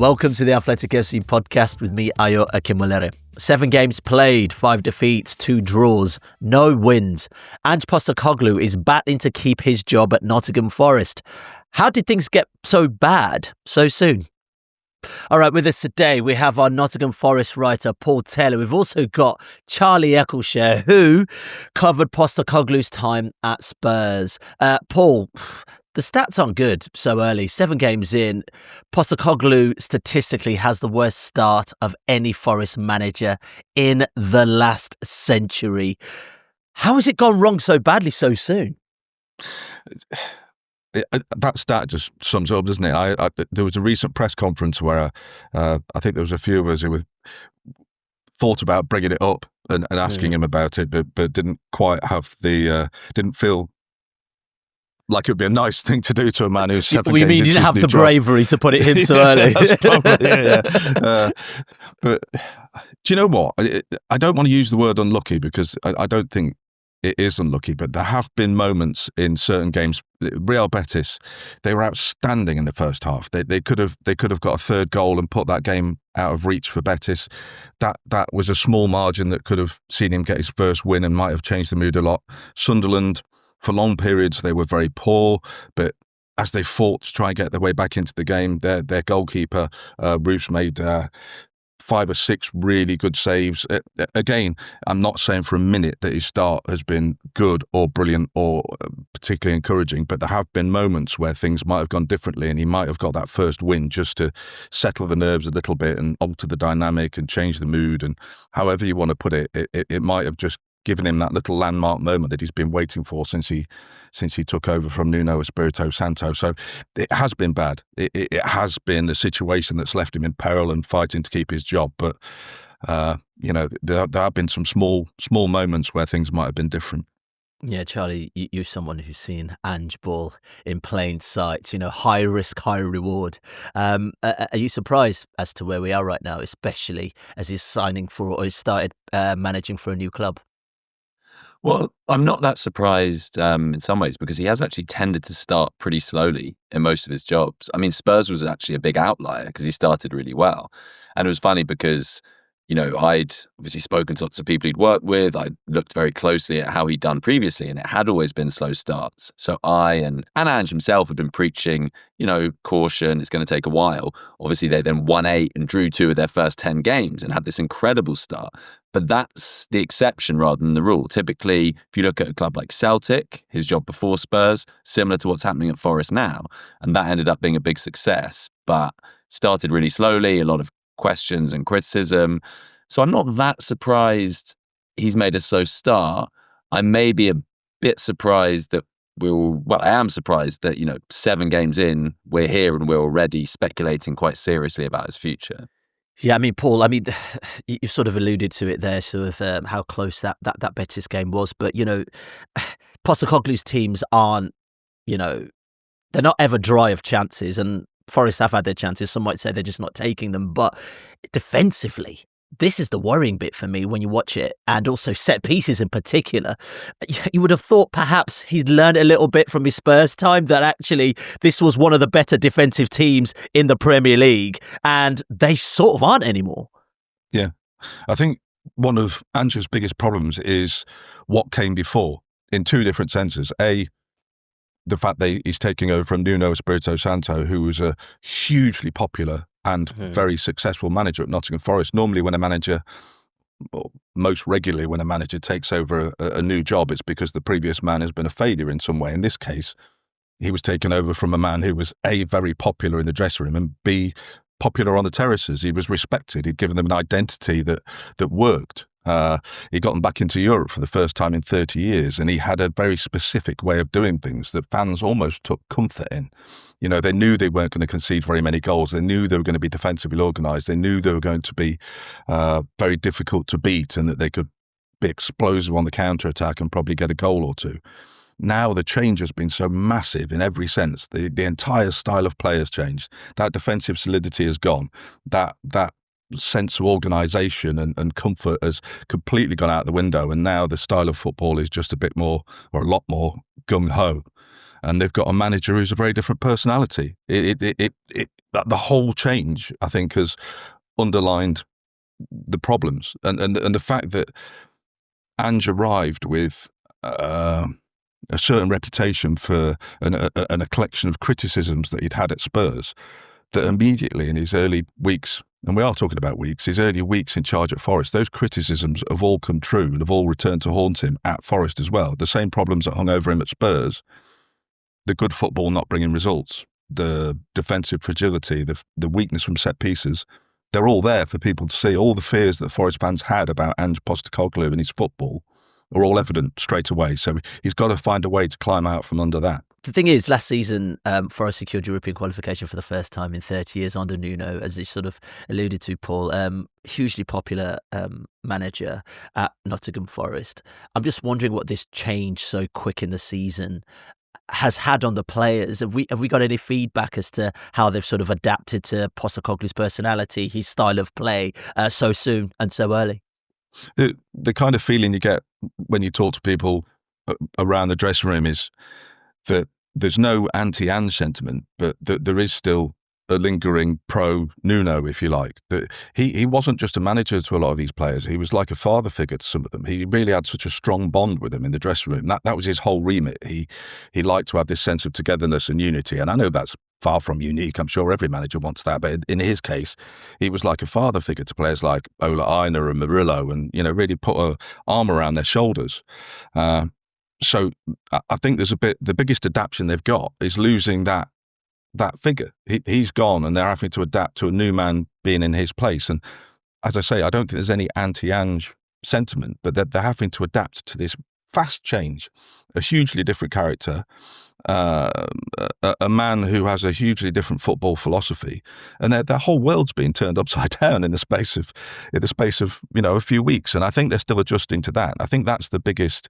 Welcome to the Athletic FC podcast with me, Akinwolere. 7 games played, 5 defeats, 2 draws, no wins. Ange Postecoglou is battling to keep his job at Nottingham Forest. How did things get so bad so soon? All right, with us today, we have our Nottingham Forest writer, Paul Taylor. We've also got Charlie Eccleshare, who covered Postecoglou's time at Spurs. Paul, the stats aren't good so early. 7 games in, Postecoglou statistically has the worst start of any Forest manager in the last century. How has it gone wrong so badly so soon? That stat just sums it up, doesn't it? There was a recent press conference where I think there was a few of us who thought about bringing it up and asking him about it, but didn't quite have didn't feel like it would be a nice thing to do to a man who's 7 games. You mean you didn't have the bravery to put it in so early? That's probably, but do you know what? I don't want to use the word unlucky because I don't think it is unlucky, but there have been moments in certain games. Real Betis, they were outstanding in the first half. They could have got a third goal and put that game out of reach for Betis. That was a small margin that could have seen him get his first win and might have changed the mood a lot. Sunderland, for long periods, they were very poor, but as they fought to try and get their way back into the game, their goalkeeper, Roos, made 5 or 6 really good saves. Again, I'm not saying for a minute that his start has been good or brilliant or particularly encouraging, but there have been moments where things might have gone differently and he might have got that first win just to settle the nerves a little bit and alter the dynamic and change the mood. And however you want to put it, it might have just given him that little landmark moment that he's been waiting for since he took over from Nuno Espirito Santo. So it has been bad. It has been a situation that's left him in peril and fighting to keep his job. But there have been some small moments where things might have been different. Yeah, Charlie, you're someone who's seen Ange ball in plain sight, high risk, high reward. Are you surprised as to where we are right now, especially as he's started managing for a new club? Well, I'm not that surprised in some ways because he has actually tended to start pretty slowly in most of his jobs. I mean, Spurs was actually a big outlier because he started really well. And it was funny because, I'd obviously spoken to lots of people he'd worked with. I looked very closely at how he'd done previously, and it had always been slow starts. So I and Ange himself had been preaching, caution, it's going to take a while. Obviously, they then won 8 and drew 2 of their first 10 games and had this incredible start. But that's the exception rather than the rule. Typically, if you look at a club like Celtic, his job before Spurs, similar to what's happening at Forest now, and that ended up being a big success, but started really slowly, a lot of questions and criticism. So I'm not that surprised he's made a slow start. I may be a bit surprised that I am surprised that, 7 games in, we're here and we're already speculating quite seriously about his future. Yeah, I mean, Paul, you sort of alluded to it there, sort of how close that Betis game was. But, Postecoglou's teams aren't, they're not ever dry of chances. And Forest have had their chances. Some might say they're just not taking them. But defensively, this is the worrying bit for me when you watch it, and also set pieces in particular. You would have thought perhaps he'd learned a little bit from his Spurs time that actually this was one of the better defensive teams in the Premier League, and they sort of aren't anymore. Yeah, I think one of Ange's biggest problems is what came before in 2 different senses. A, the fact that he's taking over from Nuno Espirito Santo, who was a hugely popular and very successful manager at Nottingham Forest. Normally when a manager, or most regularly when a manager takes over a new job, it's because the previous man has been a failure in some way. In this case, he was taken over from a man who was A, very popular in the dressing room, and B, popular on the terraces. He was respected. He'd given them an identity that worked. He got them back into Europe for the first time in 30 years, and he had a very specific way of doing things that fans almost took comfort in. They knew they weren't going to concede very many goals. They knew they were going to be defensively organised. They knew they were going to be very difficult to beat and that they could be explosive on the counter-attack and probably get a goal or 2. Now the change has been so massive in every sense. The entire style of play has changed. That defensive solidity has gone. That sense of organisation and comfort has completely gone out the window, and now the style of football is just a bit more, or a lot more, gung-ho. and they've got a manager who's a very different personality. The whole change, I think, has underlined the problems, and the fact that Ange arrived with a certain reputation for a collection of criticisms that he'd had at Spurs, that immediately in his early weeks, and we are talking about weeks, his early weeks in charge at Forest, those criticisms have all come true and have all returned to haunt him at Forest as well. The same problems that hung over him at Spurs, the good football not bringing results, the defensive fragility, the weakness from set pieces, they're all there for people to see. All the fears that Forest fans had about Ange Postecoglou and his football are all evident straight away. So he's got to find a way to climb out from under that. The thing is, last season, Forest secured European qualification for the first time in 30 years under Nuno, as you sort of alluded to, Paul. Hugely popular manager at Nottingham Forest. I'm just wondering what this change so quick in the season has had on the players. Have we got any feedback as to how they've sort of adapted to Postecoglou's personality, his style of play, so soon and so early? The kind of feeling you get when you talk to people around the dressing room is that there's no anti-Ange sentiment, but that there is still a lingering pro-Nuno, if you like. That he wasn't just a manager to a lot of these players. He was like a father figure to some of them. He really had such a strong bond with them in the dressing room. That was his whole remit. He liked to have this sense of togetherness and unity. And I know that's far from unique. I'm sure every manager wants that. But in his case, he was like a father figure to players like Ola Aina and Murillo, and, really put an arm around their shoulders. So I think the biggest adaptation they've got is losing that figure. He's gone, and they're having to adapt to a new man being in his place. And as I say, I don't think there's any anti-Ange sentiment, but they're having to adapt to this fast change, a hugely different character, a man who has a hugely different football philosophy, and their whole world's being turned upside down in the space of a few weeks. And I think they're still adjusting to that. I think that's the biggest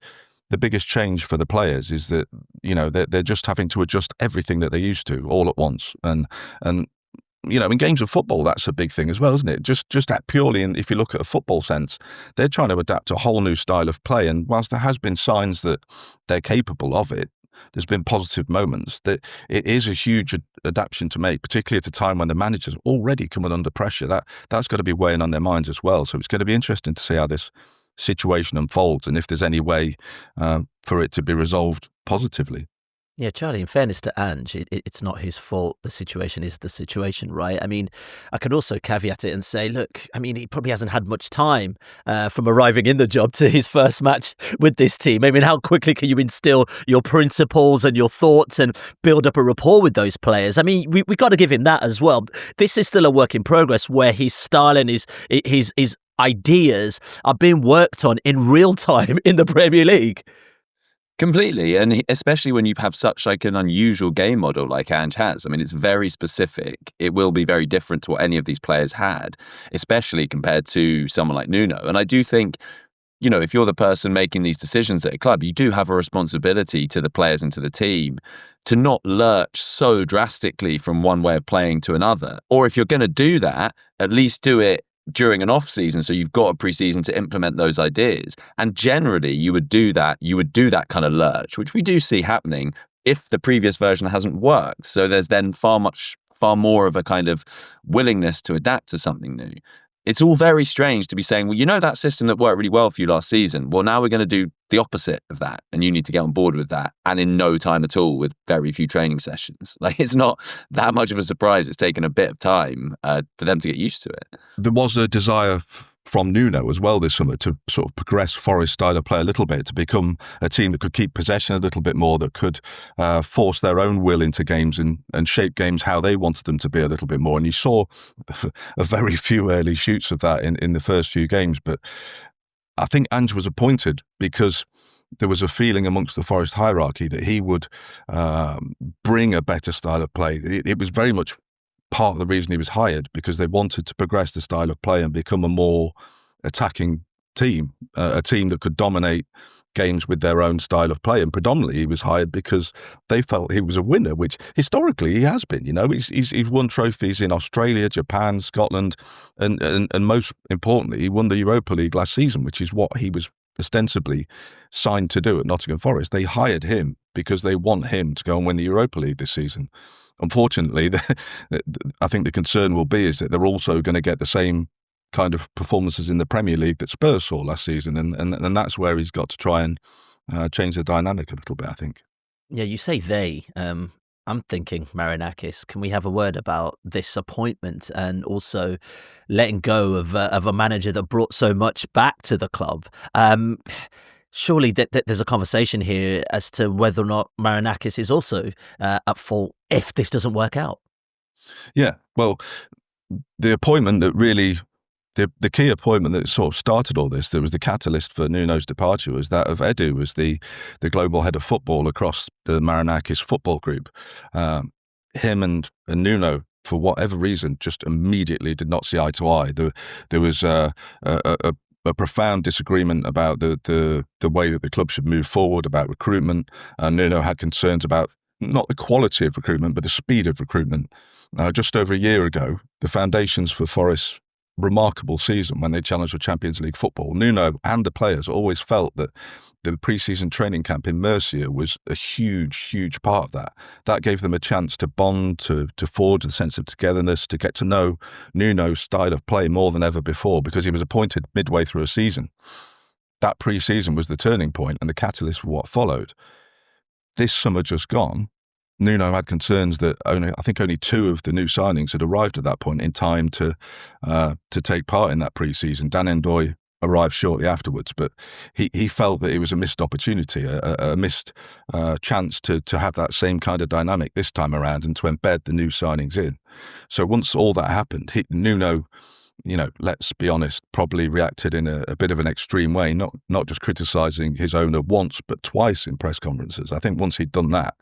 change for the players, is that they're just having to adjust everything that they used to all at once. And in games of football, that's a big thing as well, isn't it? Just that purely, and if you look at a football sense, they're trying to adapt to a whole new style of play. And whilst there has been signs that they're capable of it, there's been positive moments, that it is a huge adaptation to make, particularly at a time when the manager's already coming under pressure. That's got to be weighing on their minds as well. So it's going to be interesting to see how this situation unfolds, and if there's any way for it to be resolved positively. Yeah, Charlie, in fairness to Ange, it's not his fault. The situation is the situation, right? I mean, I could also caveat it and say, look, he probably hasn't had much time from arriving in the job to his first match with this team. How quickly can you instill your principles and your thoughts and build up a rapport with those players? We got to give him that as well. This is still a work in progress, where his style and his ideas are being worked on in real time in the Premier League. Completely, and especially when you have such an unusual game model like Ange has. It's very specific. It will be very different to what any of these players had, especially compared to someone like Nuno. And I do think, if you're the person making these decisions at a club, you do have a responsibility to the players and to the team to not lurch so drastically from one way of playing to another. Or if you're going to do that, at least do it during an off season, so you've got a pre-season to implement those ideas. And generally you would do that kind of lurch, which we do see happening if the previous version hasn't worked. So there's then far more of a kind of willingness to adapt to something new. It's all very strange to be saying, well, that system that worked really well for you last season, well, now we're going to do the opposite of that, and you need to get on board with that, and in no time at all, with very few training sessions. It's not that much of a surprise. It's taken a bit of time for them to get used to it. There was a desire from Nuno as well this summer to sort of progress Forest style of play a little bit, to become a team that could keep possession a little bit more, that could force their own will into games and shape games how they wanted them to be a little bit more. And you saw a very few early shoots of that in the first few games. But I think Ange was appointed because there was a feeling amongst the Forest hierarchy that he would bring a better style of play. It was very much part of the reason he was hired, because they wanted to progress the style of play and become a more attacking team, a team that could dominate games with their own style of play. And predominantly he was hired because they felt he was a winner, which historically he has been. He's won trophies in Australia, Japan, Scotland, and most importantly, he won the Europa League last season, which is what he was ostensibly signed to do at Nottingham Forest. They hired him because they want him to go and win the Europa League this season. Unfortunately, I think the concern will be is that they're also going to get the same kind of performances in the Premier League that Spurs saw last season, and that's where he's got to try and change the dynamic a little bit, I think. Yeah, you say they. I'm thinking Marinakis. Can we have a word about this appointment and also letting go of a manager that brought so much back to the club? Surely there's a conversation here as to whether or not Marinakis is also at fault if this doesn't work out. Yeah, well, the appointment that really, the key appointment that sort of started all this, that was the catalyst for Nuno's departure, was that of Edu as the global head of football across the Marinakis football group. Him and Nuno, for whatever reason, just immediately did not see eye to eye. There was a profound disagreement about the way that the club should move forward, about recruitment. Nuno had concerns about not the quality of recruitment, but the speed of recruitment. Just over a year ago, the foundations for Forest's remarkable season when they challenged for Champions League football, Nuno and the players always felt that the pre-season training camp in Murcia was a huge part of that. That gave them a chance to bond, to forge a sense of togetherness, to get to know Nuno's style of play more than ever before, because he was appointed midway through a season. That pre-season was the turning point and the catalyst for what followed. This summer just gone, Nuno had concerns that I think only 2 of the new signings had arrived at that point in time to take part in that pre-season. Dan Ndoye arrived shortly afterwards, but he felt that it was a missed opportunity, a missed chance to have that same kind of dynamic this time around and to embed the new signings in. So once all that happened, Nuno, let's be honest, probably reacted in a bit of an extreme way, not just criticising his owner once, but twice in press conferences. I think once he'd done that,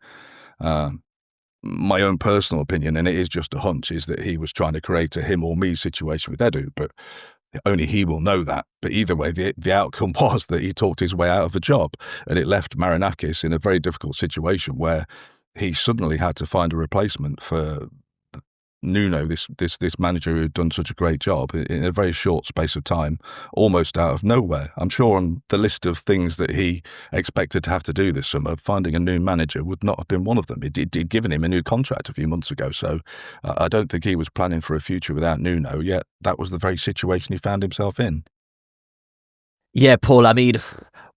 my own personal opinion, and it is just a hunch, is that he was trying to create a him or me situation with Edu, but only he will know that. But either way, the outcome was that he talked his way out of a job, and it left Marinakis in a very difficult situation where he suddenly had to find a replacement for Nuno, this manager who had done such a great job in a very short space of time, almost out of nowhere. I'm sure on the list of things that he expected to have to do this summer, finding a new manager would not have been one of them. He'd given him a new contract a few months ago, so I don't think he was planning for a future without Nuno, yet that was the very situation he found himself in. Yeah, Paul, I mean,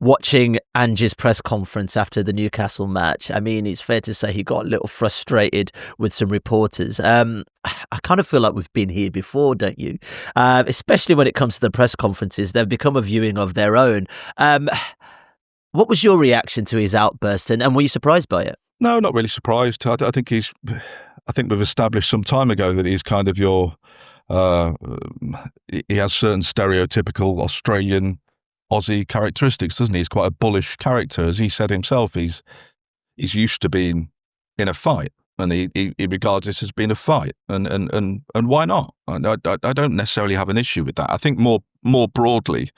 watching Ange's press conference after the Newcastle match, I mean, it's fair to say he got a little frustrated with some reporters. I kind of feel like we've been here before, don't you? Especially when it comes to the press conferences, they've become a viewing of their own. What was your reaction to his outburst, and were you surprised by it? No, not really surprised. I think we've established some time ago that he's kind of he has certain stereotypical Australian Aussie characteristics, doesn't he? He's quite a bullish character. As he said himself, he's used to being in a fight, and he regards this as being a fight, and why not? I don't necessarily have an issue with that. I think more broadly,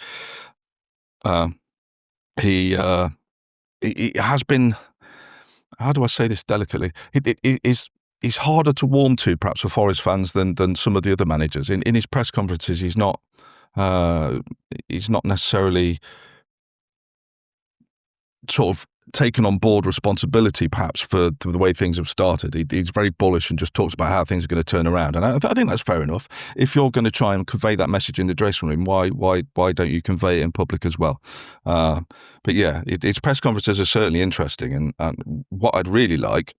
he has been, how do I say this delicately? He's harder to warm to, perhaps, for Forest fans than some of the other managers. In his press conferences, he's not necessarily sort of taken on board responsibility, perhaps, for the way things have started. He's very bullish and just talks about how things are going to turn around. And I think that's fair enough. If you're going to try and convey that message in the dressing room, why don't you convey it in public as well? But yeah, his press conferences are certainly interesting. And what I'd really like,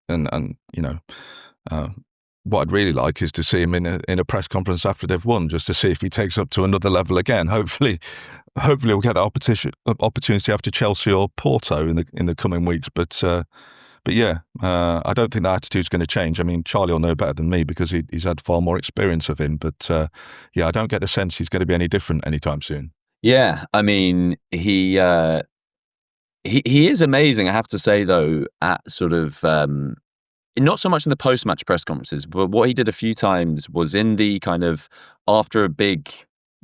what I'd really like is to see him in a press conference after they've won, just to see if he takes up to another level again. Hopefully we'll get that opportunity after Chelsea or Porto in the coming weeks. But yeah, I don't think that attitude's going to change. I mean, Charlie will know better than me because he's had far more experience of him. But yeah, I don't get the sense he's going to be any different anytime soon. Yeah, I mean, he is amazing, I have to say, though, at sort of not so much in the post-match press conferences, but what he did a few times was in the kind of after a big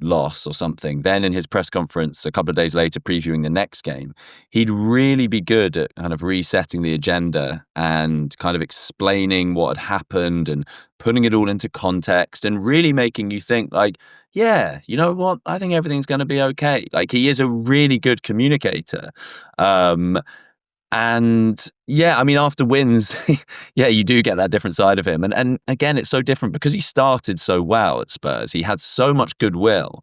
loss or something, then in his press conference a couple of days later previewing the next game, he'd really be good at kind of resetting the agenda and kind of explaining what had happened and putting it all into context and really making you think like, yeah, you know what, I think everything's going to be okay. Like, he is a really good communicator. And yeah, I mean, after wins, yeah, you do get that different side of him. And again, it's so different because he started so well at Spurs. He had so much goodwill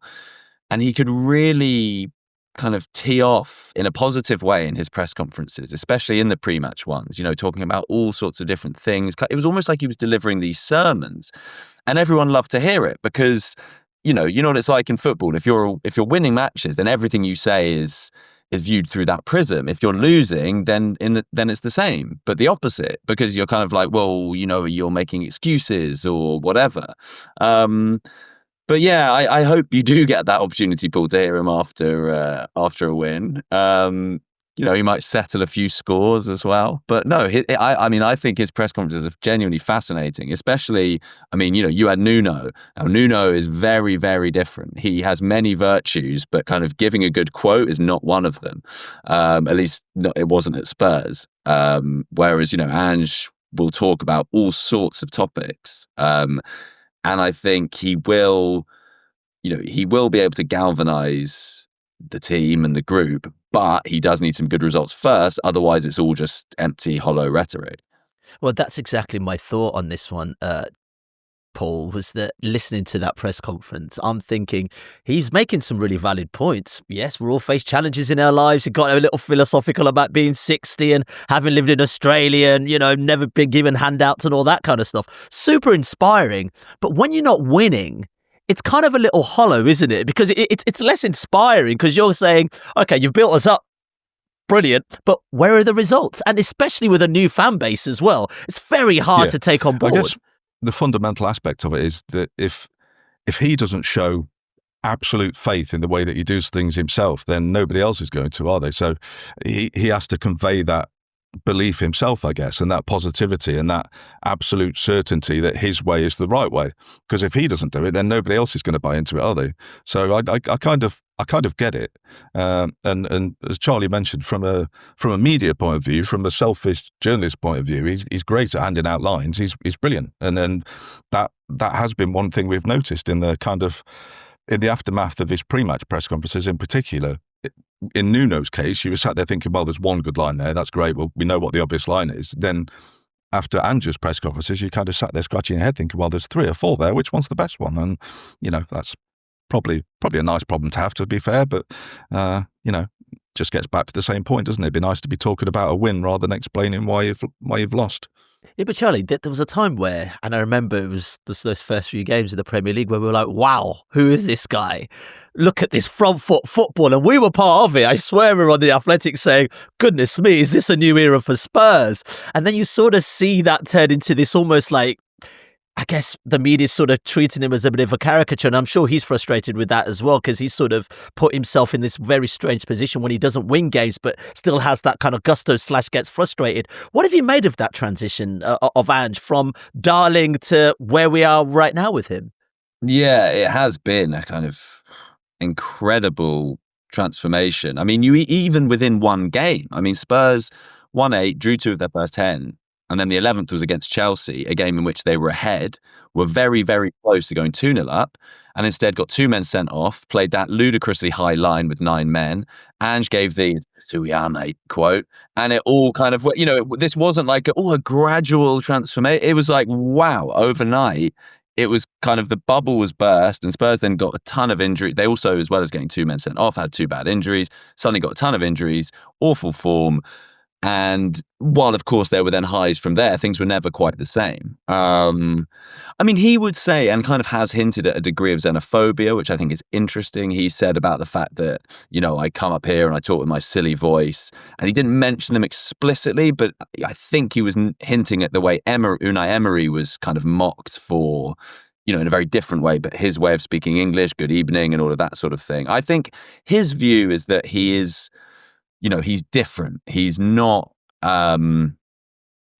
and he could really kind of tee off in a positive way in his press conferences, especially in the pre-match ones, you know, talking about all sorts of different things. It was almost like he was delivering these sermons and everyone loved to hear it because, you know what it's like in football. If you're winning matches, then everything you say is viewed through that prism. If you're losing, then it's the same, but the opposite, because you're kind of like, well, you know, you're making excuses or whatever. But yeah, I hope you do get that opportunity, Paul, to hear him after a win. You know, he might settle a few scores as well. But no, I mean, I think his press conferences are genuinely fascinating, especially, I mean, you know, you had Nuno. Now, Nuno is very, very different. He has many virtues, but kind of giving a good quote is not one of them. At least it wasn't at Spurs. Whereas, you know, Ange will talk about all sorts of topics. And I think he will be able to galvanize the team and the group, but he does need some good results first. Otherwise, it's all just empty, hollow rhetoric. Well, that's exactly my thought on this one, Paul, was that listening to that press conference, I'm thinking he's making some really valid points. Yes, we're all faced challenges in our lives. He got a little philosophical about being 60 and having lived in Australia and, you know, never been given handouts and all that kind of stuff. Super inspiring. But when you're not winning, it's kind of a little hollow, isn't it? Because it's less inspiring because you're saying, okay, you've built us up. Brilliant. But where are the results? And especially with a new fan base as well, it's very hard to take on board. I guess the fundamental aspect of it is that if he doesn't show absolute faith in the way that he does things himself, then nobody else is going to, are they? So he has to convey that belief himself, I guess, and that positivity and that absolute certainty that his way is the right way. Because if he doesn't do it, then nobody else is going to buy into it, are they? So I kind of get it. And as Charlie mentioned, from a media point of view, from a selfish journalist point of view, he's great at handing out lines. He's brilliant, and then that has been one thing we've noticed in the aftermath of his pre-match press conferences in particular. In Nuno's case, you were sat there thinking, well, there's one good line there. That's great. Well, we know what the obvious line is. Then after Ange's press conferences, you kind of sat there scratching your head thinking, well, there's 3 or 4 there. Which one's the best one? And, you know, that's probably a nice problem to have, to be fair. But, you know, just gets back to the same point, doesn't it? It'd be nice to be talking about a win rather than explaining why you've lost. Yeah, but Charlie, there was a time where, and I remember it was those first few games of the Premier League where we were like, wow, who is this guy? Look at this front foot football. And we were part of it. I swear we were on The Athletic saying, goodness me, is this a new era for Spurs? And then you sort of see that turn into this almost like, I guess the media's sort of treating him as a bit of a caricature, and I'm sure he's frustrated with that as well because he's sort of put himself in this very strange position when he doesn't win games but still has that kind of gusto / gets frustrated. What have you made of that transition of Ange from darling to where we are right now with him? Yeah, it has been a kind of incredible transformation. I mean, you even within one game. I mean, Spurs won 8, drew 2 of their first 10. And then the 11th was against Chelsea, a game in which they were ahead, were very, very close to going 2-0 up, and instead got 2 men sent off, played that ludicrously high line with 9 men. Ange gave the Suiane quote, and it all kind of, you know, this wasn't like, a gradual transformation. It was like, wow, overnight, it was kind of the bubble was burst, and Spurs then got a ton of injuries. They also, as well as getting 2 men sent off, had 2 bad injuries, suddenly got a ton of injuries, awful form. And while, of course, there were then highs from there, things were never quite the same. I mean, he would say, and kind of has hinted at a degree of xenophobia, which I think is interesting. He said about the fact that, you know, I come up here and I talk with my silly voice. And he didn't mention them explicitly, but I think he was hinting at the way Unai Emery was kind of mocked for, you know, in a very different way, but his way of speaking English, good evening, and all of that sort of thing. I think his view is that he is, you know, he's different. He's not,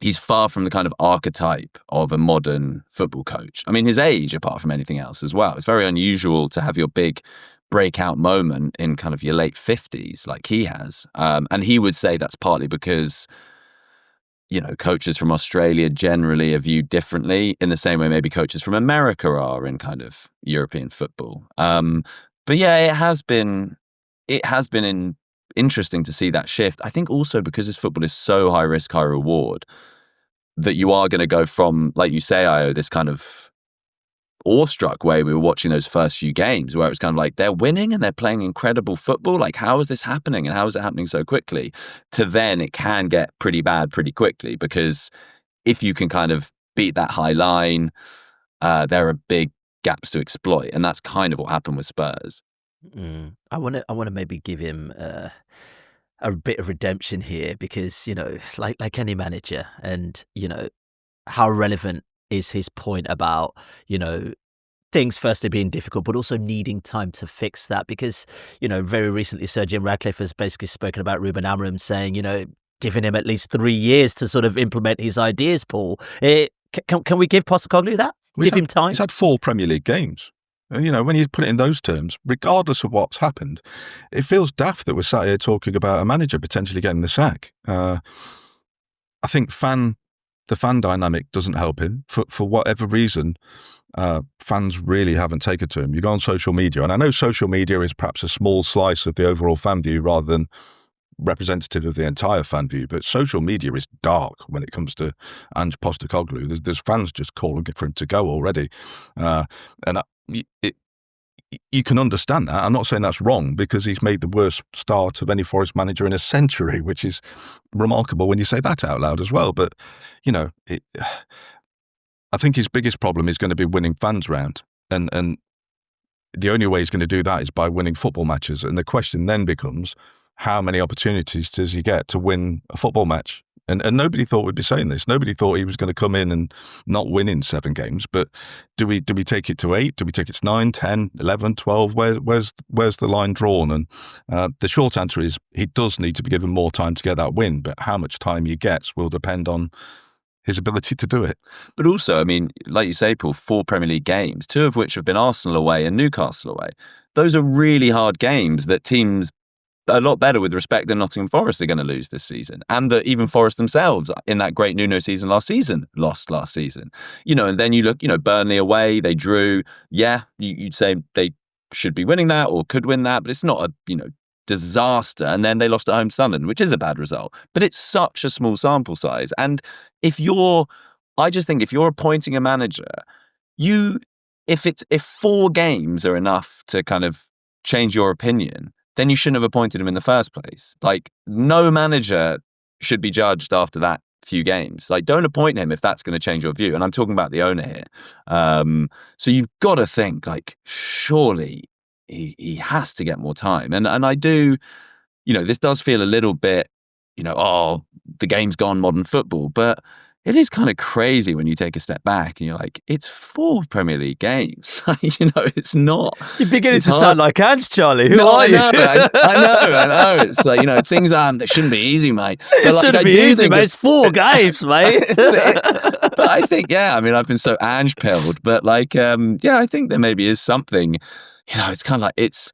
he's far from the kind of archetype of a modern football coach. I mean, his age, apart from anything else as well, it's very unusual to have your big breakout moment in kind of your late 50s like he has. And he would say that's partly because, coaches from Australia generally are viewed differently in the same way maybe coaches from America are in kind of European football. But yeah, it has been interesting to see that shift. I think also because this football is so high risk, high reward, that you are going to go from, like you say, Io, this kind of awestruck way we were watching those first few games where it was kind of like they're winning and they're playing incredible football. Like, how is this happening and how is it happening so quickly? To then it can get pretty bad pretty quickly, because if you can kind of beat that high line, there are big gaps to exploit. And that's kind of what happened with Spurs. I want to maybe give him a bit of redemption here, because, like any manager, and, how relevant is his point about, things firstly being difficult, but also needing time to fix that. Because, very recently, Sir Jim Ratcliffe has basically spoken about Ruben Amorim saying, giving him at least 3 years to sort of implement his ideas, Paul. Can we give Postecoglou that? Give him time? He's had 4 Premier League games. When you put it in those terms, regardless of what's happened, it feels daft that we're sat here talking about a manager potentially getting the sack. I think the fan dynamic doesn't help him. For whatever reason, fans really haven't taken to him. You go on social media, and I know social media is perhaps a small slice of the overall fan view rather than representative of the entire fan view, but social media is dark when it comes to Ange Postecoglou. There's fans just calling for him to go already. You can understand that. I'm not saying that's wrong, because he's made the worst start of any Forest manager in a century, which is remarkable when you say that out loud as well. But, I think his biggest problem is going to be winning fans round. And the only way he's going to do that is by winning football matches. And the question then becomes, how many opportunities does he get to win a football match? And nobody thought we'd be saying this. Nobody thought he was going to come in and not win in 7 games. But do we take it to 8? Do we take it to 9, 10, 11, 12? Where's the line drawn? And the short answer is he does need to be given more time to get that win. But how much time he gets will depend on his ability to do it. But also, I mean, like you say, Paul, 4 Premier League games, 2 of which have been Arsenal away and Newcastle away. Those are really hard games that teams a lot better with respect than Nottingham Forest are going to lose this season, and that even Forest themselves in that great Nuno season lost last season. And then you look, Burnley away, they drew. Yeah, you'd say they should be winning that or could win that, but it's not a disaster. And then they lost at home to Sunderland, which is a bad result, but it's such a small sample size. And if you're appointing a manager, if 4 games are enough to kind of change your opinion, then you shouldn't have appointed him in the first place. Like, no manager should be judged after that few games. Like, don't appoint him if that's going to change your view. And I'm talking about the owner here. So you've got to think, like, surely he has to get more time. And I do, this does feel a little bit, the game's gone modern football. But it is kind of crazy when you take a step back and you're like, it's 4 Premier League games. It's not. You're beginning to sound like Ange, Charlie. Who No, are you? I know. It's like, things they shouldn't be easy, mate. It shouldn't be easy, mate. It's 4 games, mate. But I think, I've been so Ange pilled, but I think there maybe is something, it's kind of like, it's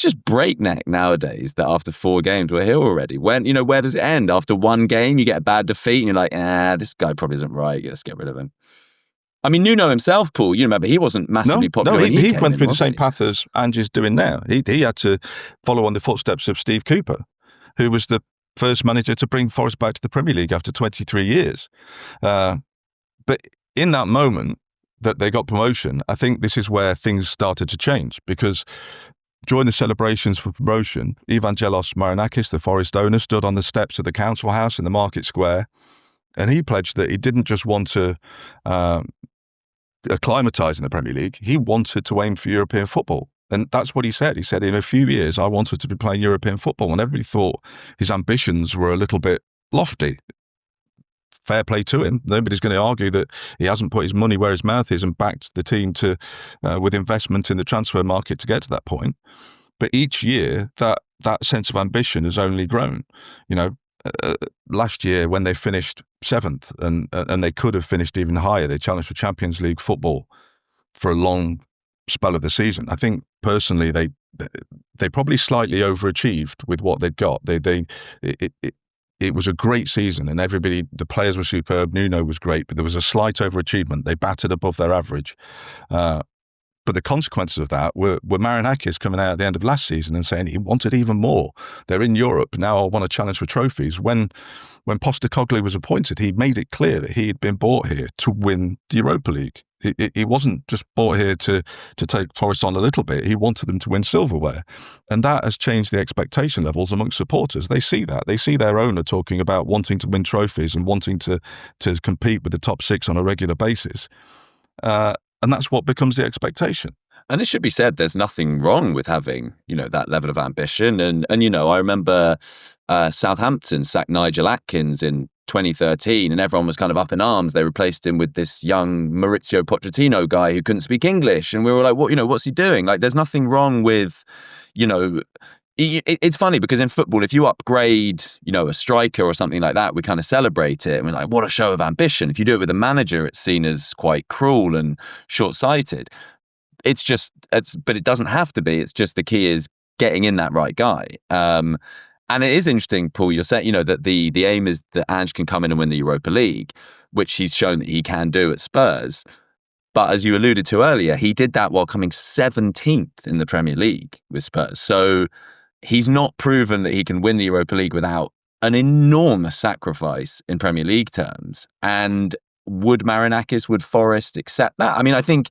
just breakneck nowadays that after 4 games we're here already. When, where does it end? After 1 game, you get a bad defeat and you're like, this guy probably isn't right. Let's get rid of him. I mean, Nuno himself, Paul, you remember, he wasn't massively popular. He went through the same path as Ange is doing now. He had to follow on the footsteps of Steve Cooper, who was the first manager to bring Forest back to the Premier League after 23 years. But in that moment that they got promotion, I think this is where things started to change, because during the celebrations for promotion, Evangelos Marinakis, the Forest owner, stood on the steps of the council house in the market square, and he pledged that he didn't just want to acclimatise in the Premier League, he wanted to aim for European football. And that's what he said. He said, in a few years, I wanted to be playing European football. And everybody thought his ambitions were a little bit lofty. Fair play to him. Nobody's going to argue that he hasn't put his money where his mouth is and backed the team with investment in the transfer market to get to that point. But each year, that sense of ambition has only grown. last year when they finished 7th and they could have finished even higher. They challenged for Champions League football for a long spell of the season. I think personally they probably slightly overachieved with what they'd got. It was a great season and the players were superb. Nuno was great, but there was a slight overachievement. They batted above their average. But the consequences of that were Marinakis coming out at the end of last season and saying he wanted even more. They're in Europe, now I want to challenge for trophies. When Postecoglou was appointed, he made it clear that he had been brought here to win the Europa League. He wasn't just brought here to take Forest on a little bit. He wanted them to win silverware. And that has changed the expectation levels amongst supporters. They see that. They see their owner talking about wanting to win trophies and wanting to compete with the top 6 on a regular basis. And that's what becomes the expectation. And it should be said, there's nothing wrong with having, that level of ambition. And I remember Southampton sacked Nigel Atkins in 2013 and everyone was kind of up in arms. They replaced him with this young Maurizio Pochettino guy who couldn't speak English. And we were like, what's he doing? Like, there's nothing wrong with, it's funny because in football, if you upgrade, a striker or something like that, we kind of celebrate it. And we're like, what a show of ambition. If you do it with a manager, it's seen as quite cruel and short-sighted. But it doesn't have to be. It's just the key is getting in that right guy. And it is interesting, Paul, you're saying, that the aim is that Ange can come in and win the Europa League, which he's shown that he can do at Spurs. But as you alluded to earlier, he did that while coming 17th in the Premier League with Spurs. So he's not proven that he can win the Europa League without an enormous sacrifice in Premier League terms. And would Forest accept that? I mean, I think,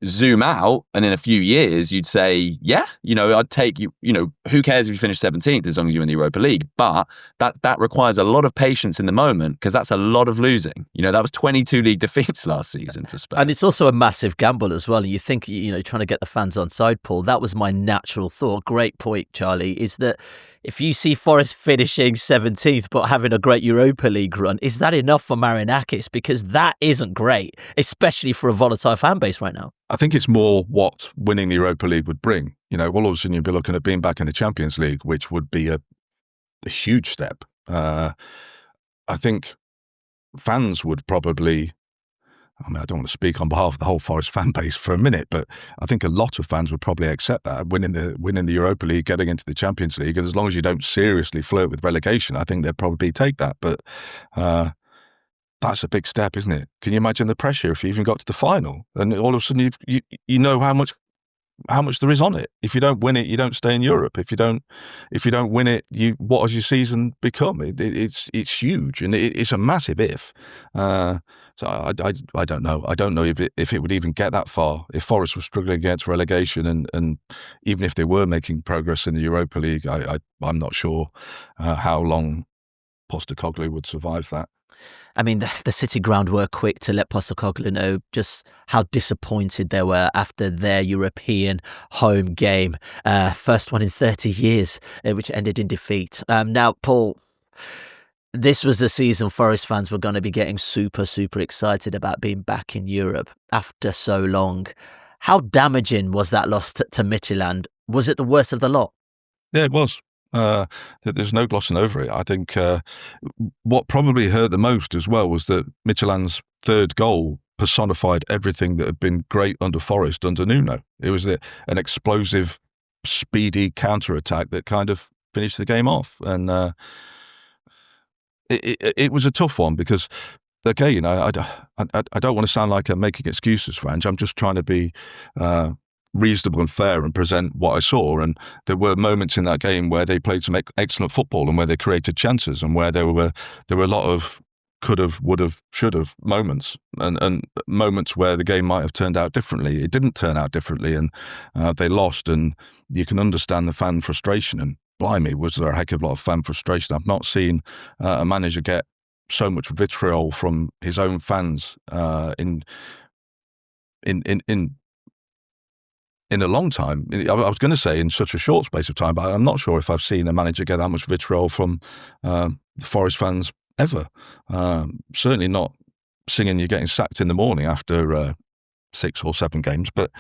zoom out and in a few years you'd say, yeah, I'd take you, who cares if you finish 17th as long as you win the Europa League? But that requires a lot of patience in the moment because that's a lot of losing. That was 22 league defeats last season for Spurs. And it's also a massive gamble as well. And you think, trying to get the fans on side, Paul, that was my natural thought. Great point, Charlie, is that if you see Forest finishing 17th but having a great Europa League run, is that enough for Marinakis? Because that isn't great, especially for a volatile fan base right now. I think it's more what winning the Europa League would bring. All of a sudden you'd be looking at being back in the Champions League, which would be a huge step. I think fans would probably... I don't want to speak on behalf of the whole Forest fan base for a minute, but I think a lot of fans would probably accept that, winning the Europa League, getting into the Champions League, and as long as you don't seriously flirt with relegation, I think they'd probably take that. But that's a big step, isn't it? Can you imagine the pressure if you even got to the final, and all of a sudden you know how much there is on it? If you don't win it, you don't stay in Europe. If you don't win it, what has your season become? It's huge, and it's a massive if. So I don't know. I don't know if it would even get that far. If Forest was struggling against relegation, and even if they were making progress in the Europa League, I'm not sure how long Postecoglou would survive that. I mean, the City ground were quick to let Postecoglou know just how disappointed they were after their European home game. First one in 30 years, which ended in defeat. Now, Paul, this was the season Forest fans were going to be getting super, super excited about being back in Europe after so long. How damaging was that loss to Midtjylland? Was it the worst of the lot? Yeah, it was. There's no glossing over it. I think what probably hurt the most as well was that Midtjylland's third goal personified everything that had been great under Forest, under Nuno. It was an explosive, speedy counter-attack that kind of finished the game off. And it was a tough one because, again, I don't want to sound like I'm making excuses for Ange. I'm just trying to be reasonable and fair and present what I saw. And there were moments in that game where they played some excellent football and where they created chances and where there were a lot of could have, would have, should have moments and moments where the game might have turned out differently. It didn't turn out differently, and they lost. And you can understand the fan frustration. And blimey, was there a heck of a lot of fan frustration. I've not seen a manager get so much vitriol from his own fans in a long time. I was going to say in such a short space of time, but I'm not sure if I've seen a manager get that much vitriol from the Forest fans ever. Certainly not singing "You're getting sacked" in the morning after 6 or 7 games. But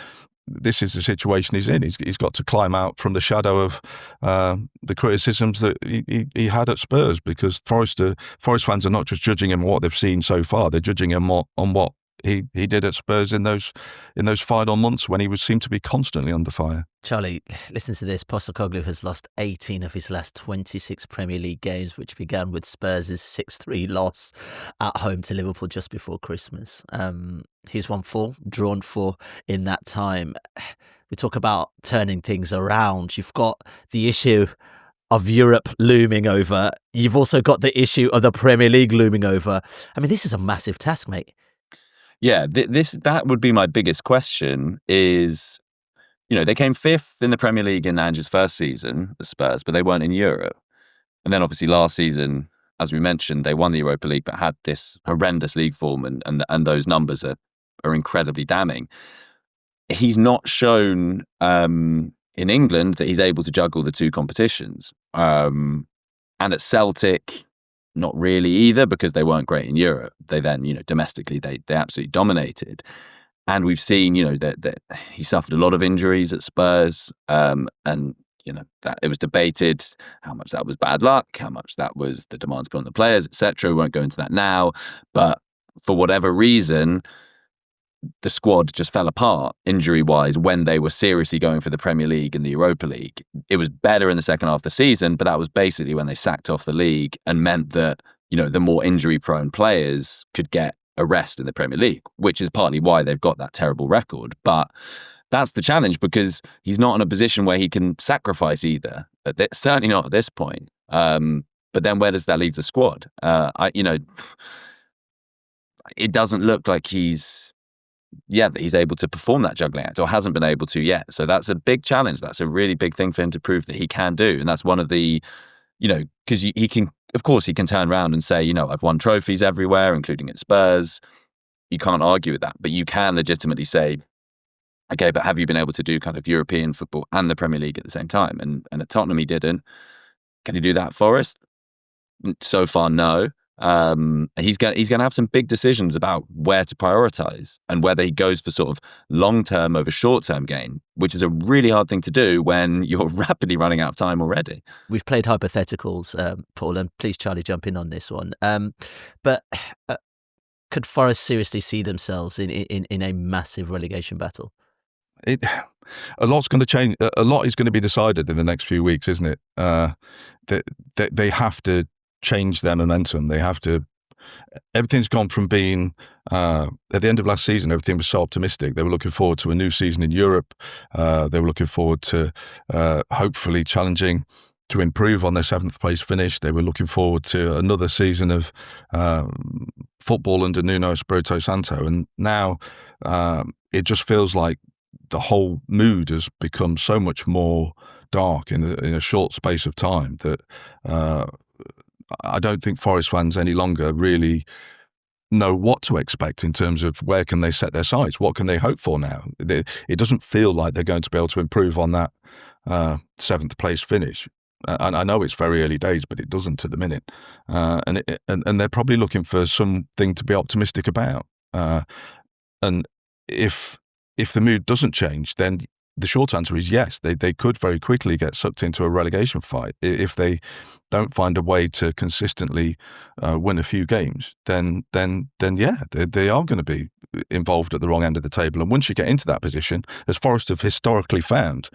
this is the situation he's in. He's got to climb out from the shadow of the criticisms that he had at Spurs, because Forest fans are not just judging him on what they've seen so far. They're judging him on what he did at Spurs in those final months when he seemed to be constantly under fire. Charlie, listen to this. Postecoglou has lost 18 of his last 26 Premier League games, which began with Spurs' 6-3 loss at home to Liverpool just before Christmas. He's won 4, drawn 4 in that time. We talk about turning things around. You've got the issue of Europe looming over. You've also got the issue of the Premier League looming over. I mean, this is a massive task, mate. Yeah, that would be my biggest question is, they came 5th in the Premier League in Ange's first season, the Spurs, but they weren't in Europe. And then obviously last season, as we mentioned, they won the Europa League, but had this horrendous league form, and those numbers are incredibly damning. He's not shown in England that he's able to juggle the two competitions. And at Celtic, not really either, because they weren't great in Europe. They then, domestically, they absolutely dominated. And we've seen, that he suffered a lot of injuries at Spurs. And, that it was debated how much that was bad luck, how much that was the demands put on the players, etc. We won't go into that now. But for whatever reason, the squad just fell apart injury-wise when they were seriously going for the Premier League and the Europa League. It was better in the second half of the season, but that was basically when they sacked off the league and meant that, the more injury-prone players could get a rest in the Premier League, which is partly why they've got that terrible record. But that's the challenge, because he's not in a position where he can sacrifice either. Certainly not at this point. But then where does that leave the squad? It doesn't look like that he's able to perform that juggling act, or hasn't been able to yet. So that's a big challenge. That's a really big thing for him to prove that he can do. And that's one of the, because he can, of course, he can turn around and say, I've won trophies everywhere, including at Spurs. You can't argue with that. But you can legitimately say, okay, but have you been able to do kind of European football and the Premier League at the same time? And at Tottenham, he didn't. Can he do that at Forest? So far, no. He's going to have some big decisions about where to prioritise and whether he goes for sort of long-term over short-term gain, which is a really hard thing to do when you're rapidly running out of time already. We've played hypotheticals, Paul, and please, Charlie, jump in on this one. But could Forest seriously see themselves in a massive relegation battle? A lot's going to change. A lot is going to be decided in the next few weeks, isn't it? They have to change their momentum. They have to. Everything's gone from being at the end of last season, everything was so optimistic. They were looking forward to a new season in Europe. They were looking forward to hopefully challenging to improve on their 7th place finish. They were looking forward to another season of football under Nuno Espirito Santo. And now it just feels like the whole mood has become so much more dark in a short space of time that I don't think Forest fans any longer really know what to expect in terms of where can they set their sights, what can they hope for now. It doesn't feel like they're going to be able to improve on that 7th place finish. And I know it's very early days, but it doesn't at the minute. And they're probably looking for something to be optimistic about. And if the mood doesn't change, then the short answer is yes. They could very quickly get sucked into a relegation fight if they don't find a way to consistently win a few games. Then yeah, they are going to be involved at the wrong end of the table. And once you get into that position, as Forest have historically found,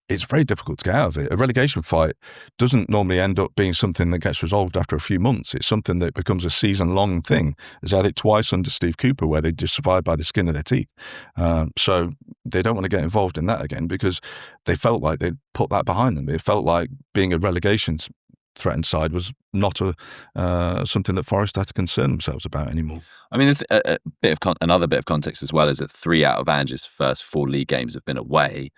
it's very difficult to get out of it. A relegation fight doesn't normally end up being something that gets resolved after a few months. It's something that becomes a season-long thing. There's had it twice under Steve Cooper where they just survived by the skin of their teeth. So they don't want to get involved in that again because they felt like they'd put that behind them. It felt like being a relegation threatened side was not something that Forest had to concern themselves about anymore. I mean, another bit of context as well is that 3 out of Ange's first 4 league games have been away,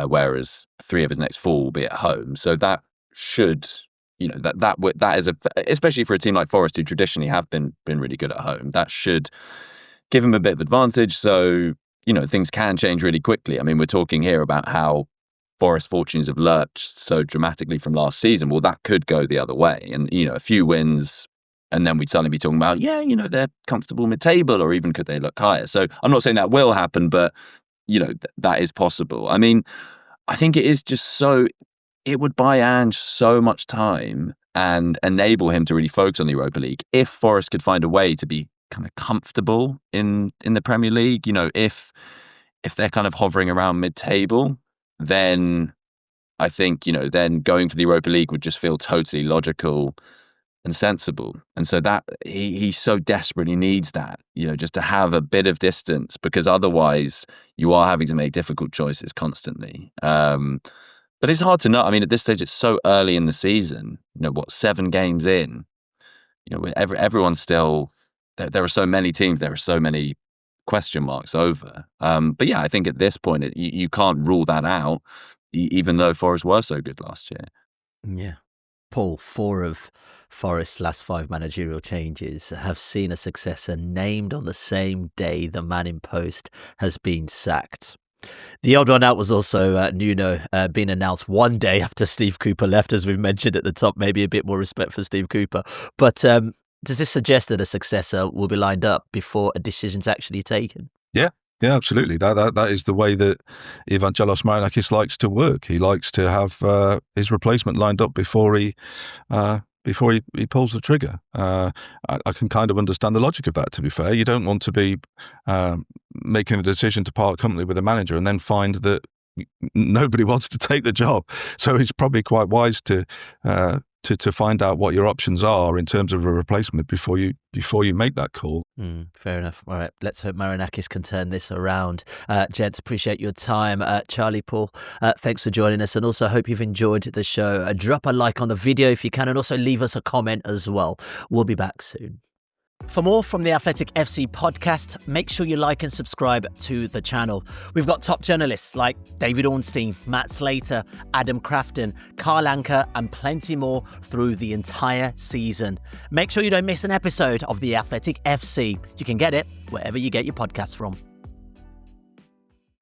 whereas 3 of his next 4 will be at home. So that should, that is especially for a team like Forest who traditionally have been really good at home, that should give him a bit of advantage. So, things can change really quickly. I mean, we're talking here about how Forest fortunes have lurched so dramatically from last season. Well, that could go the other way. And, a few wins, and then we'd suddenly be talking about, they're comfortable mid-table, or even could they look higher? So I'm not saying that will happen, but that is possible. I mean, I think it is just it would buy Ange so much time and enable him to really focus on the Europa League if Forest could find a way to be kind of comfortable in the Premier League. If they're kind of hovering around mid-table, then I think, then going for the Europa League would just feel totally logical and sensible. And so that he so desperately needs that, just to have a bit of distance, because otherwise you are having to make difficult choices constantly. But it's hard to know. I mean, at this stage, it's so early in the season, 7 games in, everyone's still, there are so many teams, there are so many question marks over. But yeah, I think at this point, you can't rule that out, even though Forest were so good last year. Yeah. Paul, 4 of Forest's last 5 managerial changes have seen a successor named on the same day the man in post has been sacked. The odd one out was also Nuno being announced one day after Steve Cooper left, as we've mentioned at the top. Maybe a bit more respect for Steve Cooper. But does this suggest that a successor will be lined up before a decision's actually taken? Yeah, absolutely. That is the way that Evangelos Marinakis likes to work. He likes to have his replacement lined up before he pulls the trigger. I can kind of understand the logic of that, to be fair. You don't want to be making a decision to part company with a manager and then find that nobody wants to take the job. So it's probably quite wise to find out what your options are in terms of a replacement before you make that call. Fair enough. All right, let's hope Marinakis can turn this around. Gents, appreciate your time. Charlie, Paul, thanks for joining us, and also hope you've enjoyed the show. Drop a like on the video if you can, and also leave us a comment as well. We'll be back soon. For more from the Athletic FC podcast, make sure you like and subscribe to the channel. We've got top journalists like David Ornstein, Matt Slater, Adam Crafton, Carl Anker, and plenty more through the entire season. Make sure you don't miss an episode of the Athletic FC. You can get it wherever you get your podcasts from.